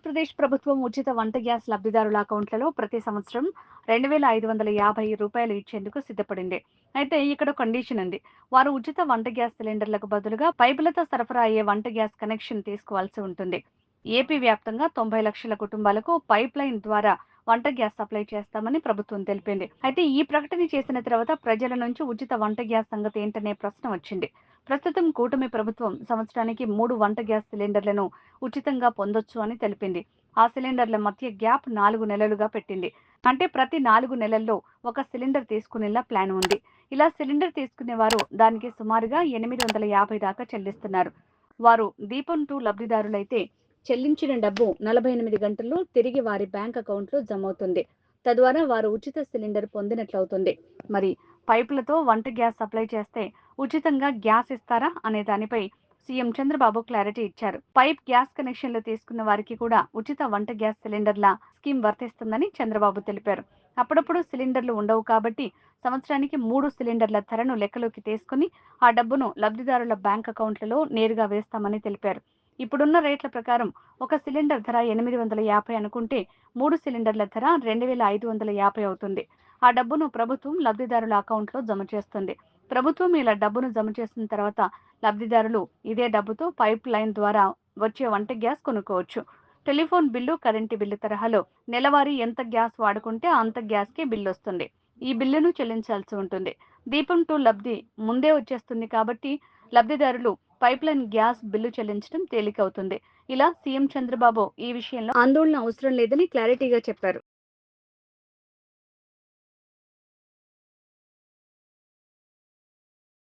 ఆంధ్రప్రదేశ్ ప్రభుత్వం ఉచిత వంట గ్యాస్ లబ్ధిదారుల అకౌంట్లలో ప్రతి సంవత్సరం రూ. 2,550 ఇచ్చేందుకు సిద్ధపడింది. అయితే ఇక్కడ కండిషన్ ఉంది. వారు ఉచిత వంట గ్యాస్ సిలిండర్లకు బదులుగా పైపులతో సరఫరా అయ్యే వంట గ్యాస్ కనెక్షన్ తీసుకోవాల్సి ఉంటుంది. ఏపీ వ్యాప్తంగా 90 లక్షల కుటుంబాలకు పైప్ లైన్ ద్వారా వంట గ్యాస్ సప్లై చేస్తామని ప్రభుత్వం తెలిపింది. అయితే ఈ ప్రకటన చేసిన తర్వాత ప్రజల నుంచి ఉచిత వంట గ్యాస్ సంగతి ఏంటనే ప్రశ్న వచ్చింది. ప్రస్తుతం కూటమి ప్రభుత్వం సంవత్సరానికి 3 వంట గ్యాస్ సిలిండర్లను ఉచితంగా పొందొచ్చు అని తెలిపింది. ఆ సిలిండర్ల మధ్య గ్యాప్ 4 నెలలుగా పెట్టింది. అంటే ప్రతి 4 నెలల్లో ఒక సిలిండర్ తీసుకునేలా ప్లాన్ ఉంది. ఇలా సిలిండర్ తీసుకునేవారు దానికి సుమారుగా 850 దాకా చెల్లిస్తున్నారు. వారు దీపం 2 లబ్ధిదారులైతే చెల్లించిన డబ్బు 48 గంటల్లో తిరిగి వారి బ్యాంక్ అకౌంట్లో జమవుతుంది. తద్వారా వారు ఉచిత సిలిండర్ పొందినట్లవుతుంది. మరి పైపులతో వంట గ్యాస్ సప్లై చేస్తే ఉచితంగా గ్యాస్ ఇస్తారా అనే దానిపై సీఎం చంద్రబాబు క్లారిటీ ఇచ్చారు. పైప్ గ్యాస్ కనెక్షన్లు తీసుకున్న వారికి కూడా ఉచిత వంట గ్యాస్ సిలిండర్ల స్కీమ్ వర్తిస్తుందని చంద్రబాబు తెలిపారు. అప్పుడప్పుడు సిలిండర్లు ఉండవు కాబట్టి సంవత్సరానికి 3 సిలిండర్ల ధరను లెక్కలోకి తీసుకుని ఆ డబ్బును లబ్ధిదారుల బ్యాంక్ అకౌంట్లలో నేరుగా వేస్తామని తెలిపారు. ఇప్పుడున్న రేట్ల ప్రకారం ఒక సిలిండర్ ధర 850 అనుకుంటే 3 సిలిండర్ల ధర 2,550 అవుతుంది. ఆ డబ్బును ప్రభుత్వం లబ్ధిదారుల అకౌంట్లో జమ చేస్తుంది. ప్రభుత్వం ఇలా డబ్బును జమ చేసిన తర్వాత లబ్ధిదారులు ఇదే డబ్బుతో పైప్ లైన్ ద్వారా వచ్చే వంట గ్యాస్ కొనుక్కోవచ్చు. టెలిఫోన్ బిల్లు, కరెంటు బిల్లు తరహాలో నెలవారీ ఎంత గ్యాస్ వాడుకుంటే అంత గ్యాస్కే బిల్లు వస్తుంది. ఈ బిల్లును చెల్లించాల్సి ఉంటుంది. దీపం 2 లబ్ధి ముందే వచ్చేస్తుంది కాబట్టి లబ్ధిదారులు పైప్ లైన్ గ్యాస్ బిల్లు చెల్లించడం తేలికవుతుంది. ఇలా సీఎం చంద్రబాబు ఈ విషయంలో ఆందోళన అవసరం లేదని క్లారిటీగా చెప్పారు.